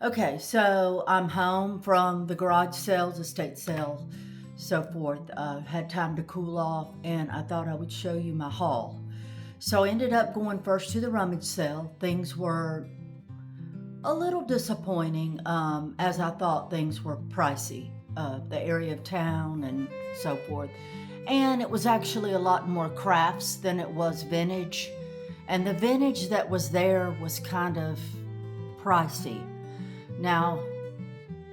Okay, so I'm home from the garage sales, estate sale, so forth. Had time to cool off, and I thought I would show you my haul. So I ended up going first to the rummage sale. Things were a little disappointing, as I thought things were pricey, the area of town and so forth. And it was actually a lot more crafts than it was vintage. And the vintage that was there was kind of pricey. Now,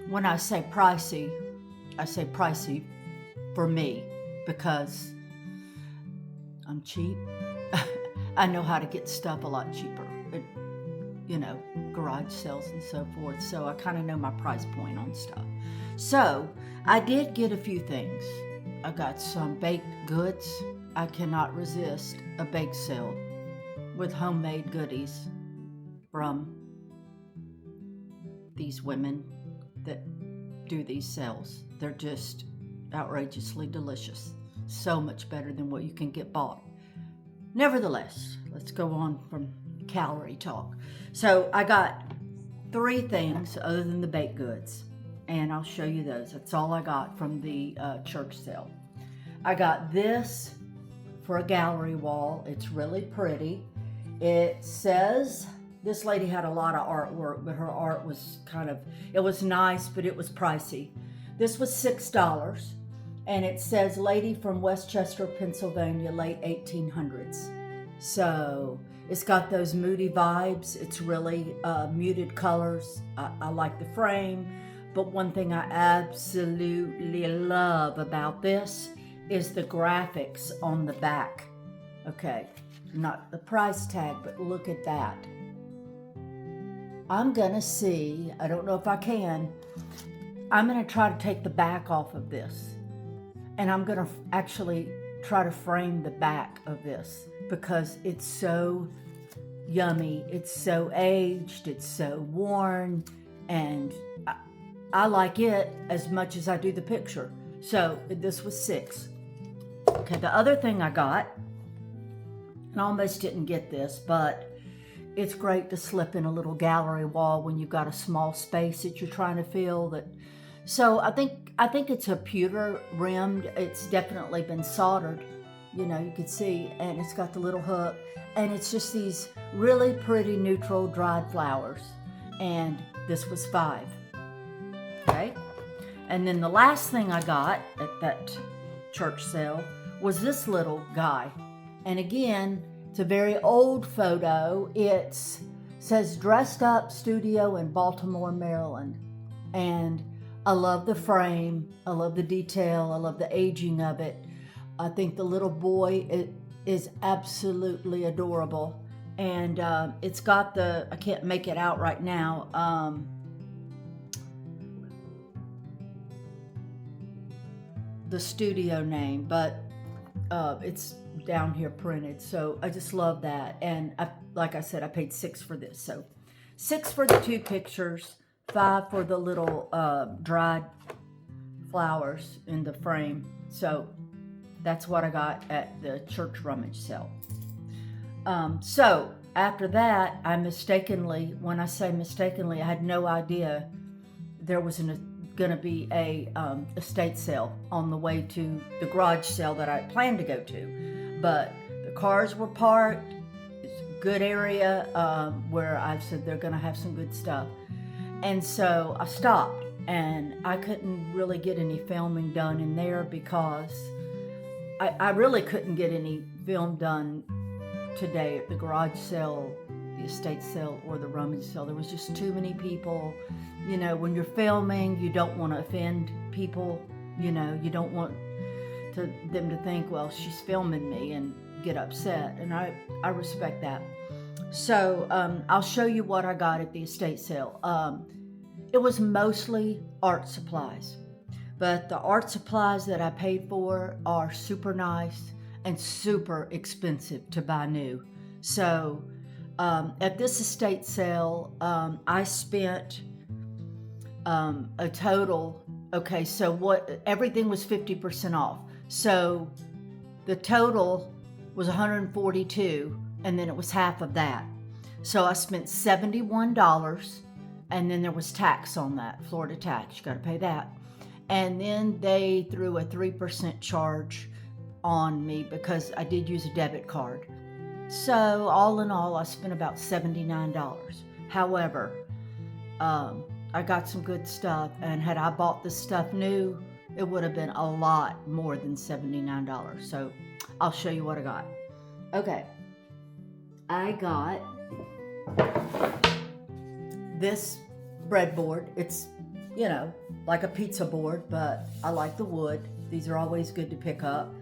when I say pricey for me because I'm cheap. I know how to get stuff a lot cheaper. You know, garage sales and so forth. So I kind of know my price point on stuff. So I did get a few things. I got some baked goods. I cannot resist a bake sale with homemade goodies from these women that do these sales. They're just outrageously delicious. So much better than what you can get bought. Nevertheless, let's go on from calorie talk. So I got three things other than the baked goods, and I'll show you those. That's all I got from the church sale. I got this for a gallery wall. It's really pretty. It says, this lady had a lot of artwork, but her art was it was nice, but it was pricey. This was $6, and it says lady from Westchester, Pennsylvania, late 1800s. So it's got those moody vibes. It's really muted colors. I like the frame, but one thing I absolutely love about this is the graphics on the back. Okay, not the price tag, but look at that. I'm gonna see, I don't know if I can, I'm gonna try to take the back off of this. And I'm gonna actually try to frame the back of this because it's so yummy. It's so aged, it's so worn, and I like it as much as I do the picture. So this was $6. Okay, the other thing I got, and I almost didn't get this, but it's great to slip in a little gallery wall when you've got a small space that you're trying to fill. So I think it's a pewter rimmed. It's definitely been soldered. You know, you could see, and it's got the little hook, and it's just these really pretty neutral dried flowers. And this was $5. Okay, and then the last thing I got at that church sale was this little guy, and again, it's a very old photo. It says dressed up studio in Baltimore, Maryland. And I love the frame. I love the detail. I love the aging of it. I think the little boy is absolutely adorable. And it's got I can't make it out right now. The studio name, but it's down here printed. So I just love that. And like I said, I paid $6 for this. So $6 for the two pictures, $5 for the little dried flowers in the frame. So that's what I got at the church rummage sale. So after that, when I say mistakenly, I had no idea there was going to be a estate sale on the way to the garage sale that I planned to go to. But the cars were parked. It's a good area where I said they're going to have some good stuff. And so I stopped, and I couldn't really get any filming done in there because I really couldn't get any film done today at the garage sale, the estate sale, or the rummage sale. There was just too many people. You know, when you're filming, you don't want to offend people. You know, you don't want them to think, well, she's filming me and get upset. And I respect that. So I'll show you what I got at the estate sale. It was mostly art supplies. But the art supplies that I paid for are super nice and super expensive to buy new. So at this estate sale, I spent a total, okay, so everything was 50% off. So the total was $142, and then it was half of that. So I spent $71 And then there was tax on that, Florida tax. You got to pay that. And then they threw a 3% charge on me because I did use a debit card. So all in all, I spent about $79. However, I got some good stuff, and had I bought this stuff new, it would have been a lot more than $79. So I'll show you what I got. Okay, I got this breadboard. It's, you know, like a pizza board, but I like the wood. These are always good to pick up.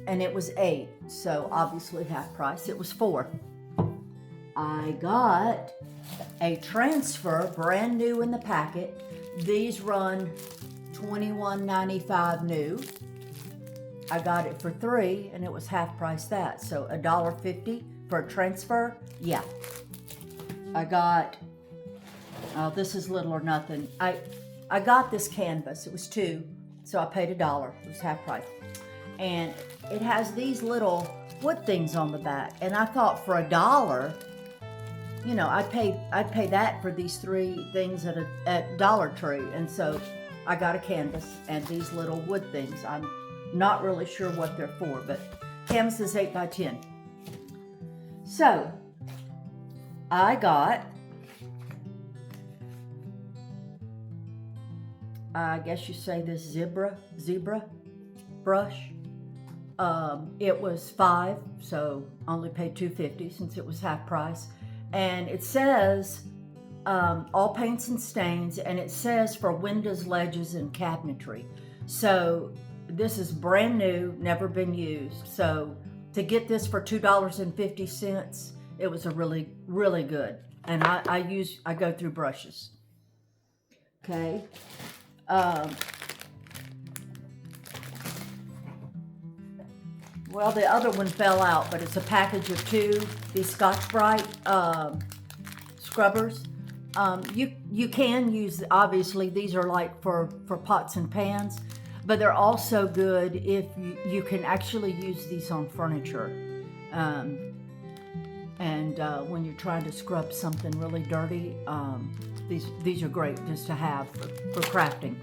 And it was $8, so obviously half price. It was $4. I got a transfer, brand new in the packet. These run $21.95 new. I got it for $3, and it was half price that. So $1.50 for a transfer. Yeah. I got, oh, this is little or nothing. I got this canvas. It was $2, so I paid $1. It was half price. And it has these little wood things on the back. And I thought for $1, you know, I'd pay that for these 3 things at Dollar Tree. And so I got a canvas and these little wood things. I'm not really sure what they're for, but canvas is 8 by 10. So I got, I guess you say this zebra brush. It was $5, so only paid $2.50 since it was half price. And it says all paints and stains, and it says for windows, ledges, and cabinetry. So this is brand new, never been used. So to get this for $2.50, it was a really, really good. And I go through brushes. Okay. Well, the other one fell out, but it's a package of 2, these Scotch-Brite scrubbers. You can use, obviously, these are like for pots and pans, but they're also good if you can actually use these on furniture. When you're trying to scrub something really dirty, these are great just to have for crafting.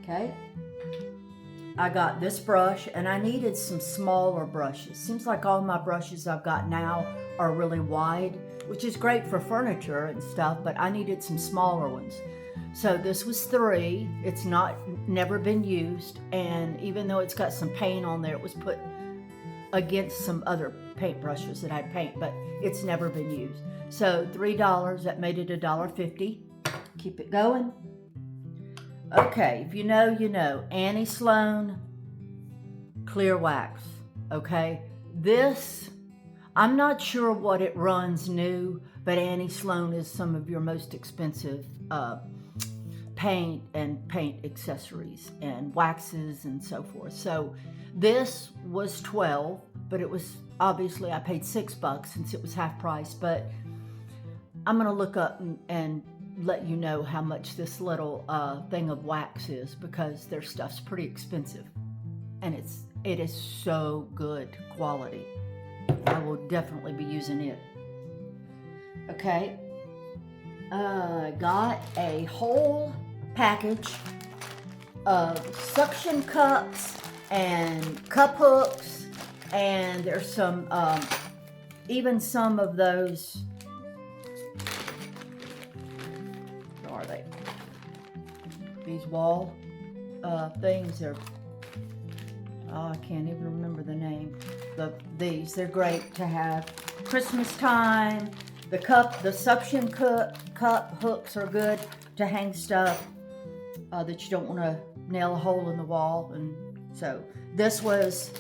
Okay. I got this brush, and I needed some smaller brushes. Seems like all my brushes I've got now are really wide, which is great for furniture and stuff, but I needed some smaller ones. So this was $3. It's never been used, and even though it's got some paint on there, it was put against some other paint brushes that I paint, but it's never been used. So $3, that made it $1.50. Keep it going. Okay, if you know, you know. Annie Sloan clear wax. Okay, this, I'm not sure what it runs new, but Annie Sloan is some of your most expensive paint and paint accessories and waxes and so forth. So this was $12, but it was, obviously I paid $6 since it was half price, but I'm gonna look up and let you know how much this little thing of wax is, because their stuff's pretty expensive, and it is so good quality. I will definitely be using it. Okay, got a whole package of suction cups and cup hooks, and there's some even some of those. Are they? These wall things are, oh, I can't even remember the name. They're great to have Christmas time. The suction cup hooks are good to hang stuff that you don't want to nail a hole in the wall. And so this was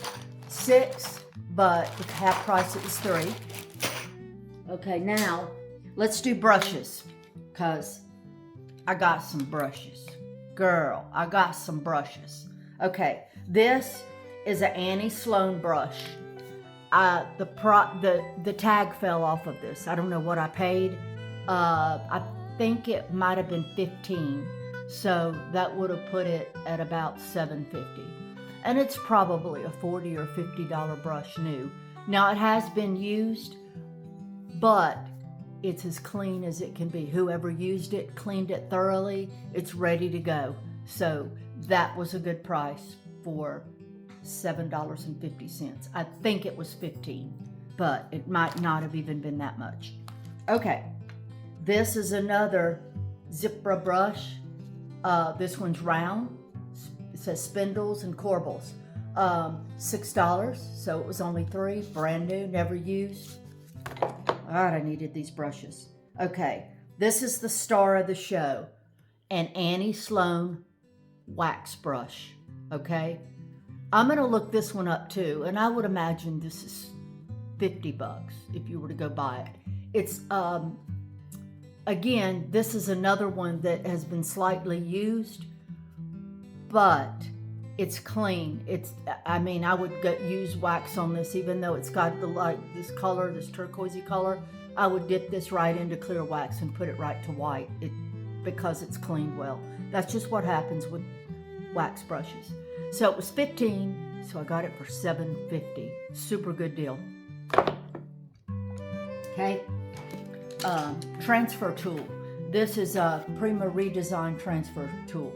$6, but with half price it was $3. Okay, now let's do brushes, because I got some brushes. Girl, I got some brushes. Okay, this is an Annie Sloan brush. The tag fell off of this. I don't know what I paid. I think it might have been $15. So that would have put it at about $7.50. And it's probably a $40 or $50 brush new. Now it has been used, but it's as clean as it can be. Whoever used it, cleaned it thoroughly, it's ready to go. So that was a good price for $7.50. I think it was 15, but it might not have even been that much. Okay, this is another Zipra brush. This one's round. It says spindles and corbels. $6, so it was only $3, brand new, never used. God, I needed these brushes. Okay, this is the star of the show, an Annie Sloan wax brush. Okay, I'm gonna look this one up too, and I would imagine this is $50 if you were to go buy it. It's again, this is another one that has been slightly used, but it's clean. I mean, I would use wax on this, even though it's got this color, this turquoisey color. I would dip this right into clear wax and put it right to white, because it's cleaned well. That's just what happens with wax brushes. So it was 15, so I got it for $7.50. Super good deal. Okay, transfer tool. This is a Prima Redesign transfer tool.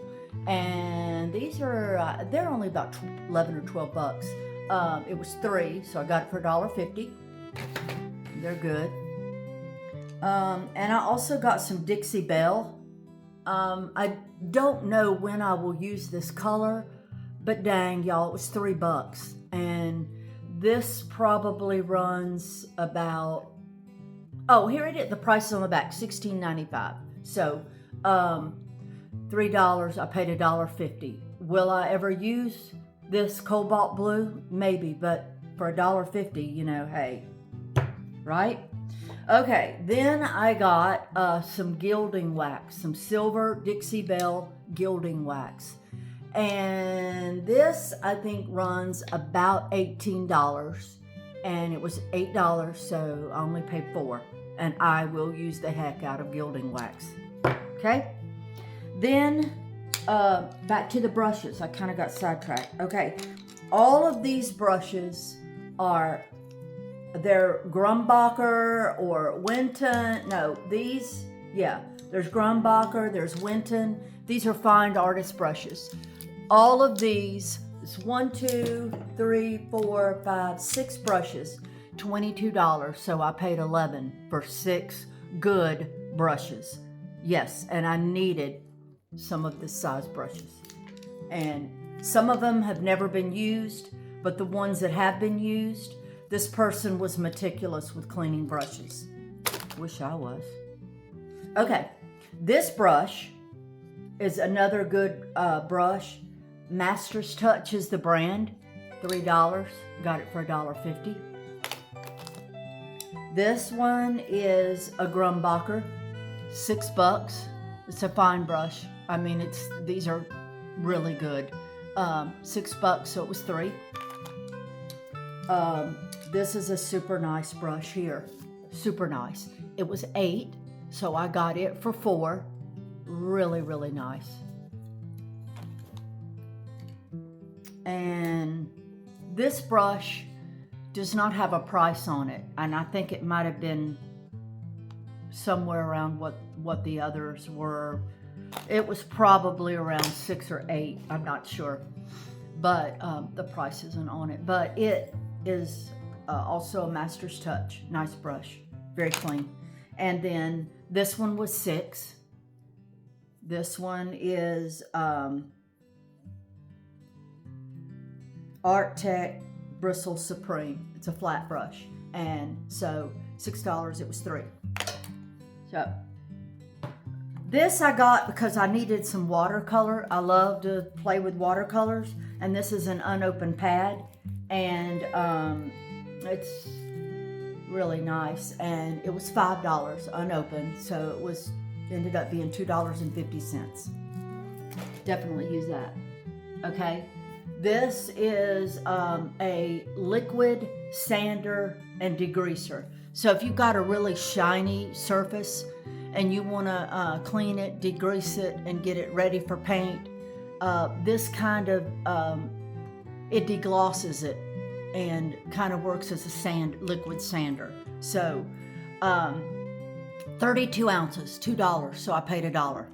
And these are, they're only about 11 or 12 bucks. It was $3, so I got it for $1.50. They're good. And I also got some Dixie Belle. I don't know when I will use this color, but dang, y'all, it was $3. And this probably runs about, oh, here it is. The price is on the back, $16.95. So, $3, I paid $1.50. Will I ever use this cobalt blue? Maybe, but for $1.50, you know, hey, right? Okay, then I got some gilding wax, some silver Dixie Belle gilding wax. And this, I think, runs about $18, and it was $8, so I only paid $4. And I will use the heck out of gilding wax. Okay? Then, back to the brushes. I kind of got sidetracked. Okay, all of these brushes are, they're Grumbacher or Winton. No, these, yeah, there's Grumbacher, there's Winton. These are fine artist brushes. All of these, it's 1, 2, 3, 4, 5, 6 brushes, $22. So I paid $11 for 6 good brushes. Yes, and I needed some of this size brushes. And some of them have never been used, but the ones that have been used, this person was meticulous with cleaning brushes. Wish I was. Okay, this brush is another good brush. Master's Touch is the brand. $3, got it for $1.50. This one is a Grumbacher, $6. It's a fine brush. I mean, these are really good. $6, so it was $3. This is a super nice brush here. Super nice. It was $8, so I got it for $4. Really, really nice. And this brush does not have a price on it, and I think it might have been somewhere around what the others were. It was probably around $6 or $8. I'm not sure, but the price isn't on it. But it is also a Master's Touch. Nice brush, very clean. And then this one was $6. This one is Art Tech Bristle Supreme. It's a flat brush, and so $6. It was $3. So this I got because I needed some watercolor. I love to play with watercolors, and this is an unopened pad, and it's really nice. And it was $5 unopened, so it ended up being $2.50. Definitely use that. Okay. This is a liquid sander and degreaser. So if you've got a really shiny surface and you want to clean it, degrease it, and get it ready for paint, this kind of, it deglosses it and kind of works as a liquid sander. So 32 ounces, $2, so I paid $1.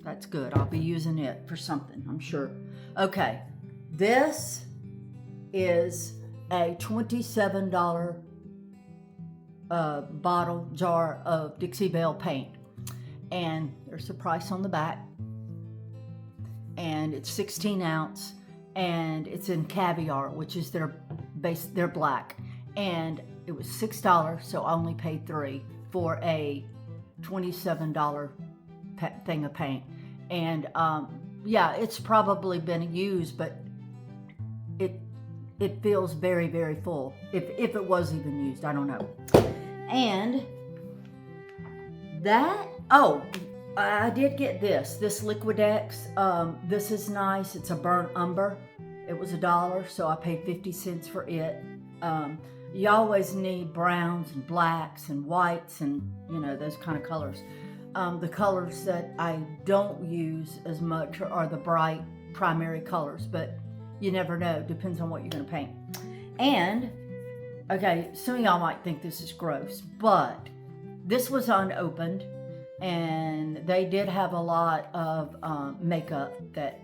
That's good. I'll be using it for something, I'm sure. Okay, this is a $27 bottle jar of Dixie Belle paint, and there's a price on the back, and it's 16 ounce, and it's in caviar, which is their base, their black, and it was $6, so I only paid $3 for a $27 thing of paint. And yeah, it's probably been used, but it feels very, very full. If it was even used, I don't know. And that, oh, I did get this Liquidex. This is nice. It's a burnt umber. It was $1, so I paid 50 cents for it. You always need browns and blacks and whites and, you know, those kind of colors. The colors that I don't use as much are the bright primary colors, but you never know. Depends on what you're going to paint. And, okay, some of y'all might think this is gross, but this was unopened, and they did have a lot of makeup that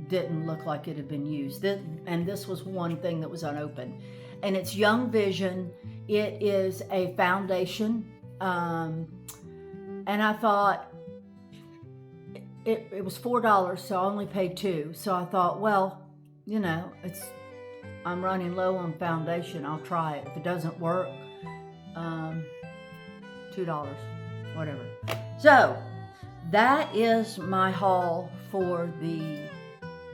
didn't look like it had been used. And this was one thing that was unopened. And it's Young Vision. It is a foundation. And I thought it was $4, so I only paid $2. So I thought, well, you know, I'm running low on foundation. I'll try it. If it doesn't work, $2, whatever. So that is my haul for the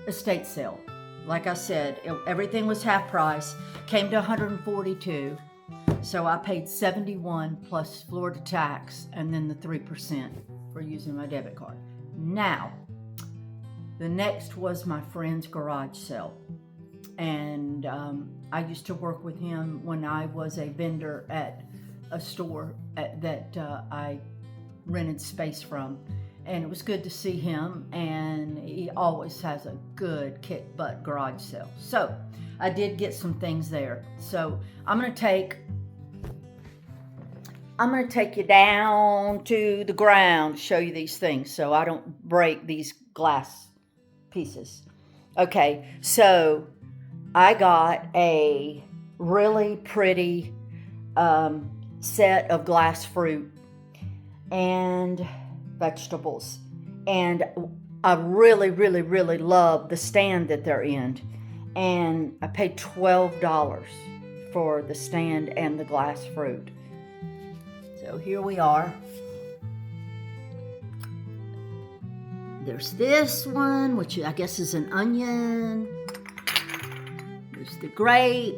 estate sale. Like I said, everything was half price. Came to $142. So I paid $71 plus Florida tax and then the 3% for using my debit card. Now, the next was my friend's garage sale. And I used to work with him when I was a vendor at a store that I rented space from. And it was good to see him, and he always has a good kick-butt garage sale. So I did get some things there. So I'm gonna take you down to the ground to show you these things so I don't break these glass pieces. Okay, so I got a really pretty set of glass fruit and vegetables, and I really, really, really love the stand that they're in, and I paid $12 for the stand and the glass fruit. So here we are. There's this one, which I guess is an onion. There's the grape.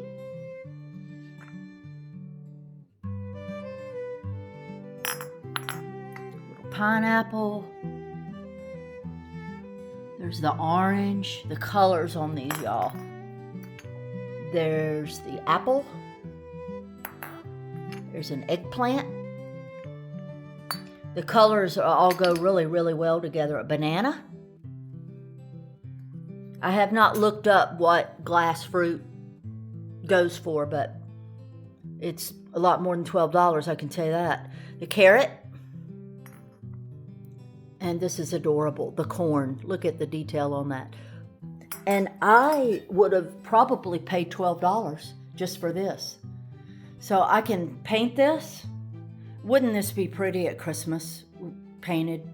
Pineapple. There's the orange. The colors on these, y'all. There's the apple. There's an eggplant. The colors all go really, really well together. A banana. I have not looked up what glass fruit goes for, but it's a lot more than $12, I can tell you that. The carrot. And this is adorable, the corn. Look at the detail on that. And I would have probably paid $12 just for this. So I can paint this. Wouldn't this be pretty at Christmas, painted?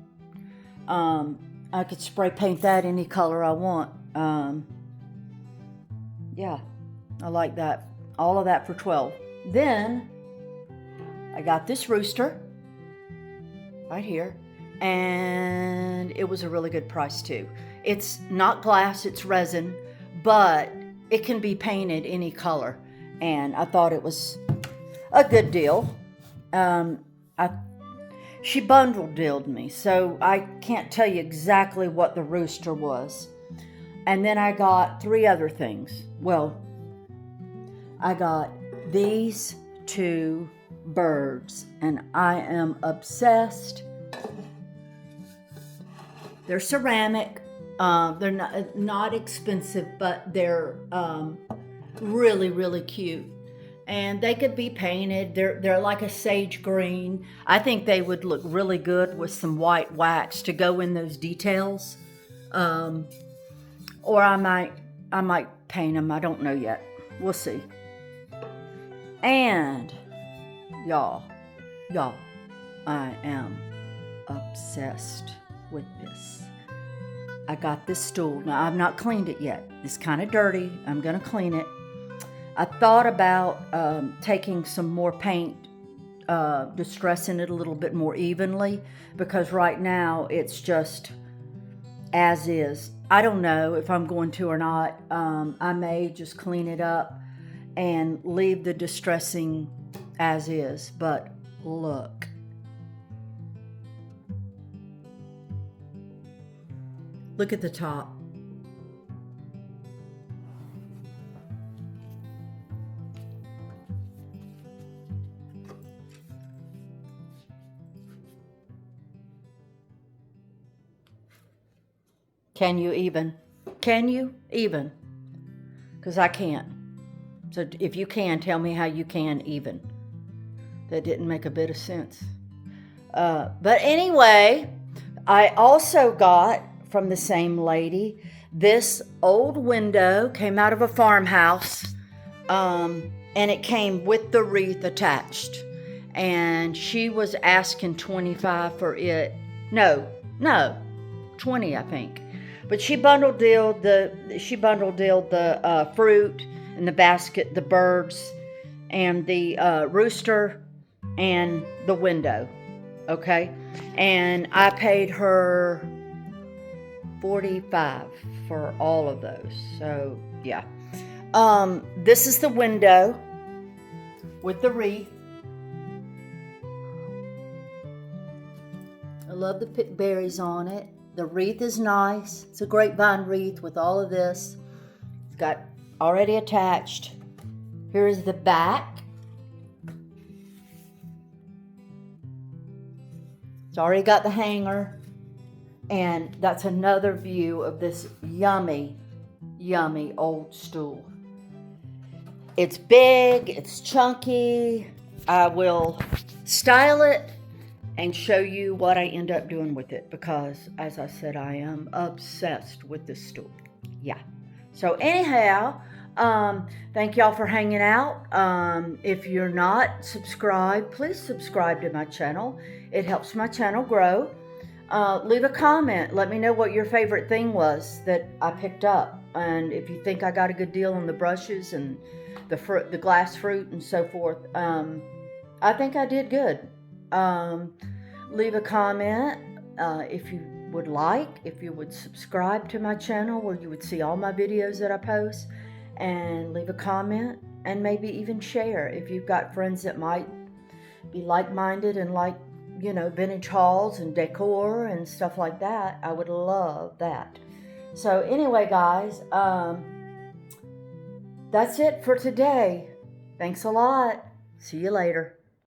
I could spray paint that any color I want. Yeah, I like that. All of that for $12. Then I got this rooster right here. And it was a really good price too. It's not glass, it's resin, but it can be painted any color. And I thought it was a good deal. She bundle dealed me, so I can't tell you exactly what the rooster was. And then I got 3 other things. Well, I got these 2 birds, and I am obsessed. They're ceramic. They're not expensive, but they're really, really cute. and they could be painted. They're like a sage green. I think they would look really good with some white wax to go in those details. Um, or I might paint them. I don't know yet. We'll see. And y'all, I am obsessed with this. I got this stool. Now, I've not cleaned it yet. It's kind of dirty. I'm going to clean it. I thought about taking some more paint, distressing it a little bit more evenly, because right now it's just as is. I don't know if I'm going to or not. I may just clean it up and leave the distressing as is. But look. Look at the top. Can you even? Can you even? Because I can't. So if you can, tell me how you can even. That didn't make a bit of sense. But anyway, I also got from the same lady this old window. Came out of a farmhouse, and it came with the wreath attached. And she was asking $25 for it. No, $20, I think. But she bundle dealed the fruit and the basket, the birds, and the rooster, and the window. Okay, and I paid her $45 for all of those. So yeah, this is the window with the wreath. I love the berries on it. The wreath is nice. It's a grapevine wreath with all of this. It's got already attached. Here is the back. It's already got the hanger. And that's another view of this yummy, yummy old stool. It's big, it's chunky. I will style it and show you what I end up doing with it, because, as I said, I am obsessed with this stool. Yeah. So anyhow, thank y'all for hanging out. If you're not subscribed, please subscribe to my channel. It helps my channel grow. Leave a comment. Let me know what your favorite thing was that I picked up, and if you think I got a good deal on the brushes and the fruit, the glass fruit, and so forth. I think I did good. Leave a comment if you would like, if you would subscribe to my channel where you would see all my videos that I post, and leave a comment, and maybe even share if you've got friends that might be like-minded and like, you know, vintage hauls and decor and stuff like that. I would love that. So anyway, guys, that's it for today. Thanks a lot. See you later.